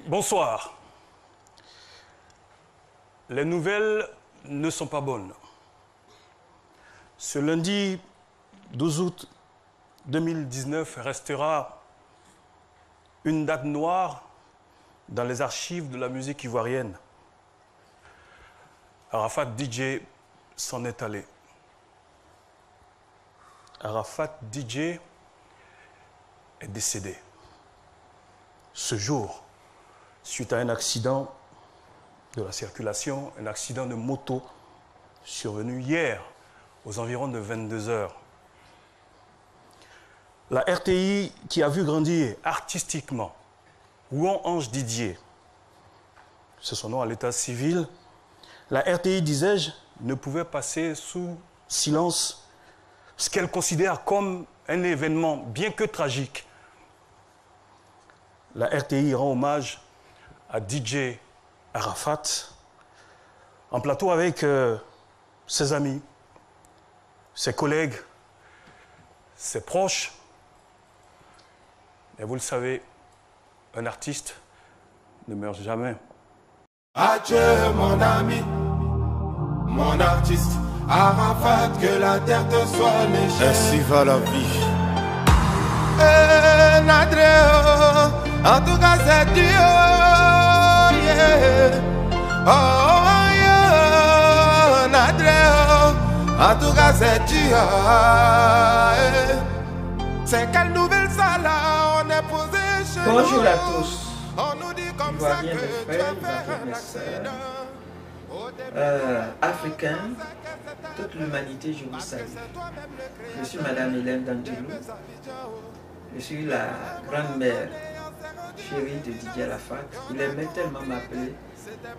Bonsoir. Les nouvelles ne sont pas bonnes. Ce lundi 12 août 2019 restera une date noire dans les archives de la musique ivoirienne. Arafat DJ s'en est allé. Arafat DJ est décédé. Ce jour, suite à un accident de la circulation, un accident de moto survenu hier aux environs de 22 heures. La RTI qui a vu grandir artistiquement Rouan Ange Didier, c'est son nom à l'état civil, la RTI, disais-je, ne pouvait passer sous silence ce qu'elle considère comme un événement bien que tragique. La RTI rend hommage à DJ Arafat en plateau avec ses amis, ses collègues, ses proches. Et vous le savez, un artiste ne meurt jamais. Adieu mon ami, mon artiste, Arafat, que la terre te soit légère. Ainsi va la vie. Nadreo, en tout cas c'est Dieu, yeah. Oh yeah, Nadreo, en tout cas c'est Dieu, yeah. C'est quelle nouvelle salle on est posé chez nous. Bonjour à tous. On nous dit comme ça Ivoiriens que de tu frères, as fait un Ivoiriens accident. Africains, toute l'humanité, je vous salue. Je suis Madame Hélène Dangelou. Je suis la grand-mère chérie de Didier Arafat. Il aimait tellement m'appeler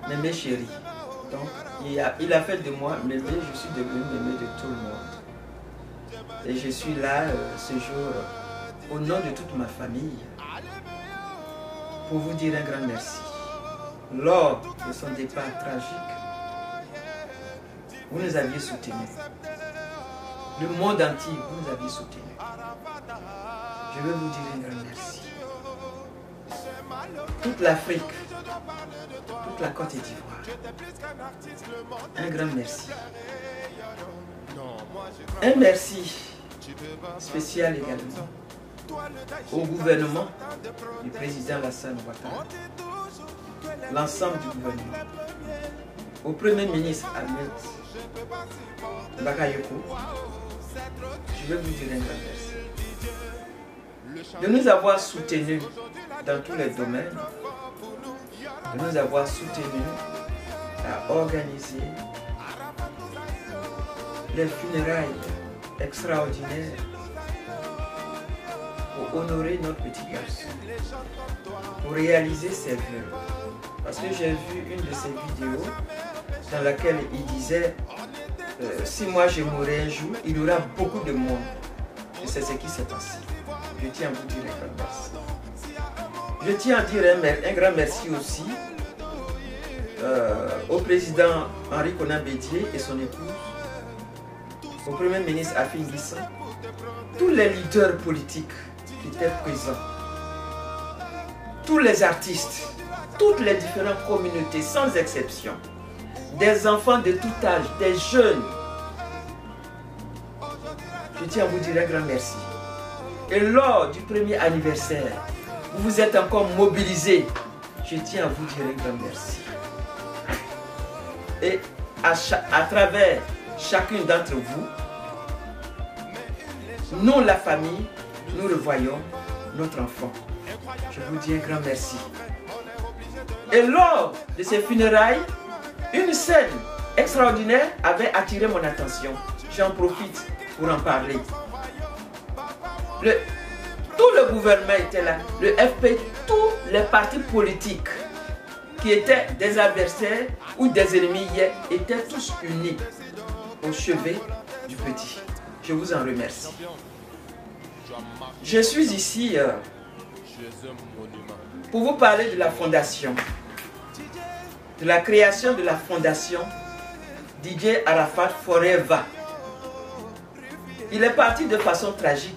Mémé chérie. Donc, il a fait de moi Mémé, je suis devenue Mémé de tout le monde. Et je suis là ce jour au nom de toute ma famille pour vous dire un grand merci. Lors de son départ tragique, vous nous aviez soutenus. Le monde entier, vous nous aviez soutenus. Je veux vous dire un grand merci. Toute l'Afrique, toute la Côte d'Ivoire, un grand merci. Un merci spécial également au gouvernement du président Alassane Ouattara, l'ensemble du gouvernement, au Premier ministre Ahmed Bakayoko. Je veux vous dire un grand merci de nous avoir soutenus dans tous les domaines, de nous avoir soutenus à organiser les funérailles extraordinaires pour honorer notre petit garçon, pour réaliser ses vœux. Parce que j'ai vu une de ses vidéos dans laquelle il disait si moi je mourrai un jour, il y aura beaucoup de monde. Et c'est ce qui s'est passé. Je tiens à vous dire un grand merci. Je tiens à dire un grand merci aussi au président Henri Konan Bédié et son épouse, au Premier ministre Afin Guissant, tous les leaders politiques qui étaient présents, tous les artistes, toutes les différentes communautés, sans exception, des enfants de tout âge, des jeunes. Je tiens à vous dire un grand merci. Et lors du premier anniversaire, vous vous êtes encore mobilisés. Je tiens à vous dire un grand merci. Et à travers chacune d'entre vous, nous, la famille, nous revoyons notre enfant. Je vous dis un grand merci. Et lors de ces funérailles, une scène extraordinaire avait attiré mon attention. J'en profite pour en parler. Tout le gouvernement était là, le FP, tous les partis politiques qui étaient des adversaires ou des ennemis hier étaient tous unis au chevet du petit. Je vous en remercie. Je suis ici pour vous parler de la fondation, de la création de la fondation DJ Arafat Forever. Il est parti de façon tragique.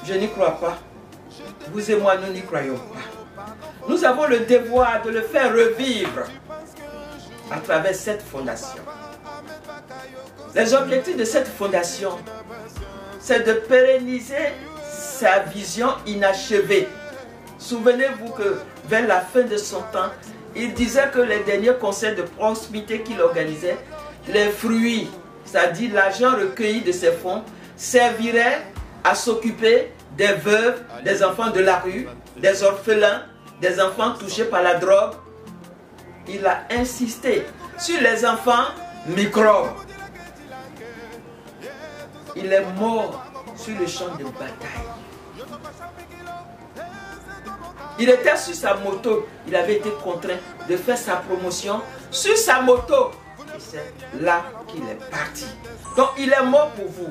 Je n'y crois pas. Vous et moi, nous n'y croyons pas. Nous avons le devoir de le faire revivre à travers cette fondation. Les objectifs de cette fondation, c'est de pérenniser sa vision inachevée. Souvenez-vous que vers la fin de son temps, il disait que les derniers conseils de proximité qu'il organisait, les fruits, c'est-à-dire l'argent recueilli de ces fonds, servirait à s'occuper des veuves, des enfants de la rue, des orphelins, des enfants touchés par la drogue. Il a insisté sur les enfants microbes. Il est mort sur le champ de bataille. Il était sur sa moto. Il avait été contraint de faire sa promotion sur sa moto. Et c'est là qu'il est parti. Donc il est mort pour vous.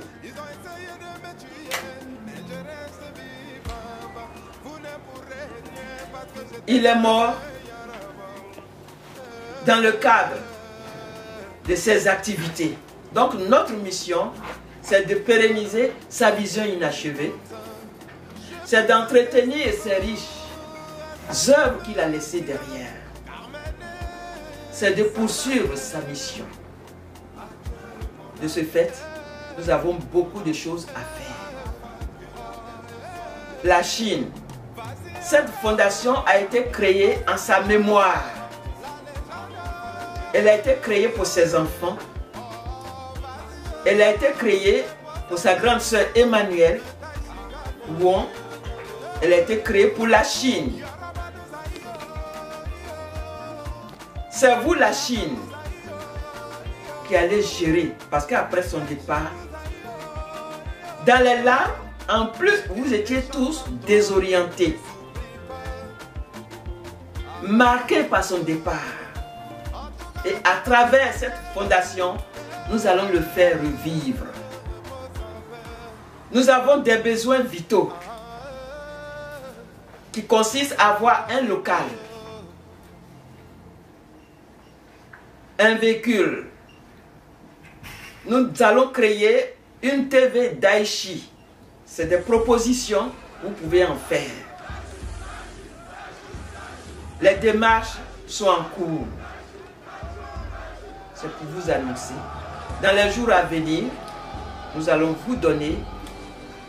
Il est mort dans le cadre de ses activités. Donc notre mission, c'est de pérenniser sa vision inachevée. C'est d'entretenir ces riches œuvres qu'il a laissées derrière. C'est de poursuivre sa mission. De ce fait, nous avons beaucoup de choses à faire. La Chine, cette fondation a été créée en sa mémoire. Elle a été créée pour ses enfants. Elle a été créée pour sa grande sœur Emmanuelle. Wong. Elle a été créée pour la Chine. C'est vous la Chine qui allez gérer. Parce qu'après son départ, dans les larmes, en plus, vous étiez tous désorientés. Marqués par son départ. Et à travers cette fondation, nous allons le faire revivre. Nous avons des besoins vitaux qui consistent à avoir un local, un véhicule. Nous allons créer une TV Daichi. C'est des propositions, vous pouvez en faire. Les démarches sont en cours. C'est pour vous annoncer. Dans les jours à venir, nous allons vous donner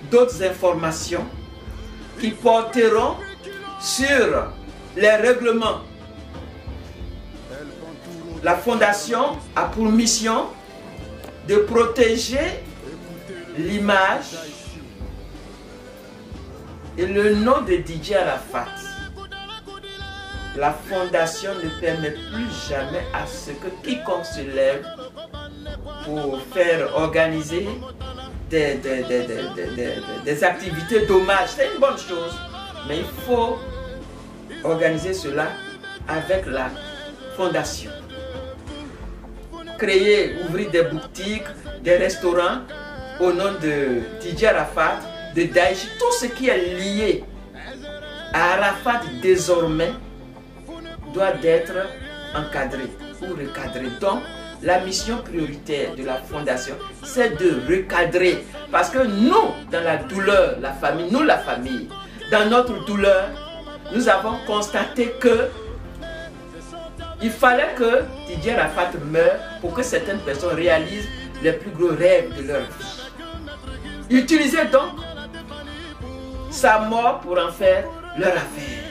d'autres informations qui porteront sur les règlements. La fondation a pour mission de protéger l'image et le nom de DJ Arafat. La fondation ne permet plus jamais à ce que quiconque se lève pour faire organiser des activités d'hommage. C'est une bonne chose, mais il faut organiser cela avec la fondation. Créer, ouvrir des boutiques, des restaurants au nom de DJ Arafat, de Daichi, tout ce qui est lié à Arafat désormais doit être encadré ou recadré. Donc, la mission prioritaire de la fondation, c'est de recadrer. Parce que nous, dans la douleur, la famille, nous la famille, dans notre douleur, nous avons constaté que il fallait que DJ Arafat meure pour que certaines personnes réalisent les plus gros rêves de leur vie. Utilisez donc sa mort pour en faire leur affaire.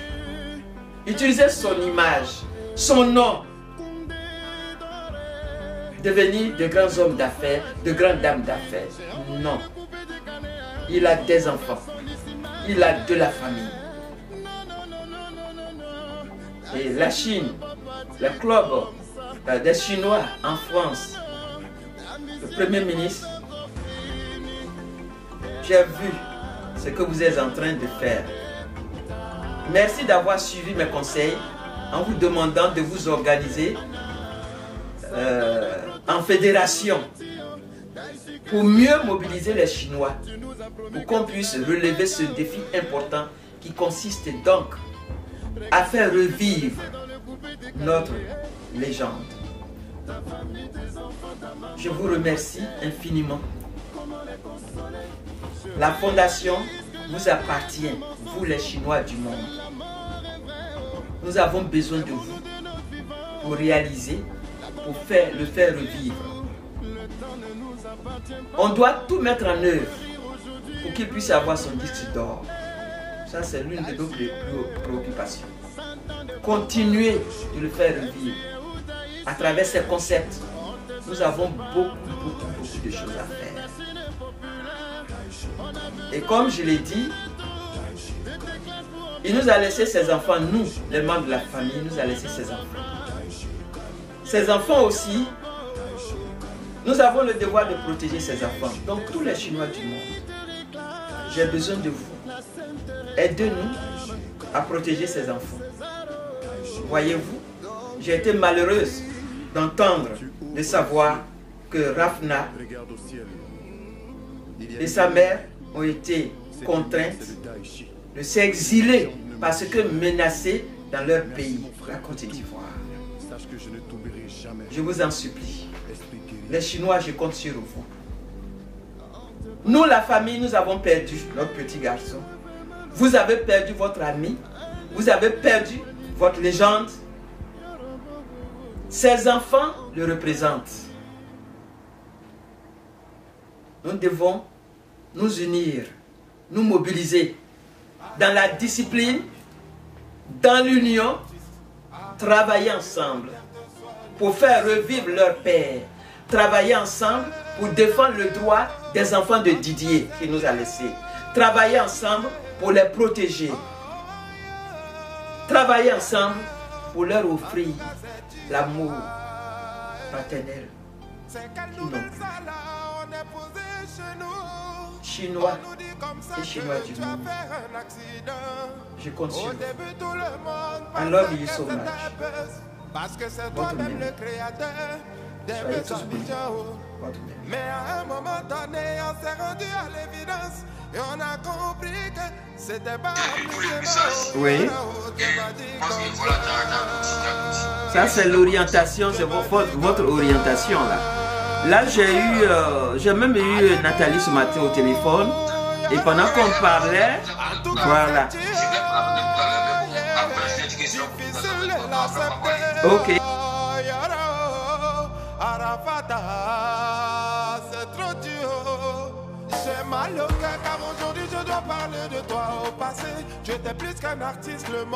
Utilisez son image, son nom. Devenir de grands hommes d'affaires, de grandes dames d'affaires. Non. Il a des enfants. Il a de la famille. Et la Chine, le club des Chinois en France, le Premier ministre, j'ai vu ce que vous êtes en train de faire. Merci d'avoir suivi mes conseils en vous demandant de vous organiser en fédération pour mieux mobiliser les Chinois, pour qu'on puisse relever ce défi important qui consiste donc à faire revivre notre légende. Je vous remercie infiniment. La fondation vous appartient, vous les Chinois du monde. nous avons besoin de vous pour réaliser, pour le faire revivre. On doit tout mettre en œuvre pour qu'il puisse avoir son disque d'or. Ça, c'est l'une de nos préoccupations. Continuer de le faire revivre à travers ces concepts. Nous avons beaucoup de choses à faire. Et comme je l'ai dit, il nous a laissé ses enfants, nous, les membres de la famille, il nous a laissé ses enfants. Ces enfants aussi, nous avons le devoir de protéger ces enfants. Donc tous les Chinois du monde, j'ai besoin de vous. Aidez-nous à protéger ces enfants. Voyez-vous, j'ai été malheureuse d'entendre, de savoir que Rafna et sa mère ont été contraintes de s'exiler parce que menacées dans leur pays, la Côte d'Ivoire. Je vous en supplie. Les Chinois, je compte sur vous. Nous, la famille, nous avons perdu notre petit garçon. Vous avez perdu votre ami. Vous avez perdu votre légende. Ces enfants le représentent. Nous devons nous unir, nous mobiliser dans la discipline, dans l'union, travailler ensemble pour faire revivre leur père, travailler ensemble pour défendre le droit des enfants de Didier qui nous a laissés, travailler ensemble pour les protéger, travailler ensemble pour leur offrir l'amour paternel qu'ils n'ont plus. Chinois et Chinois du monde, je compte sur vous. I love you so much. Votre même. Soyez tous bénis. Votre même. Mais à un moment donné, on s'est rendu à l'évidence et on a compris que c'était pas oui. Ça, c'est l'orientation, c'est votre orientation là. Là, j'ai même eu Nathalie ce matin au téléphone et pendant qu'on parlait, voilà. Ok. C'est trop dur. J'ai mal au cœur car aujourd'hui je dois parler de toi au passé. Tu étais plus qu'un artiste, le monde.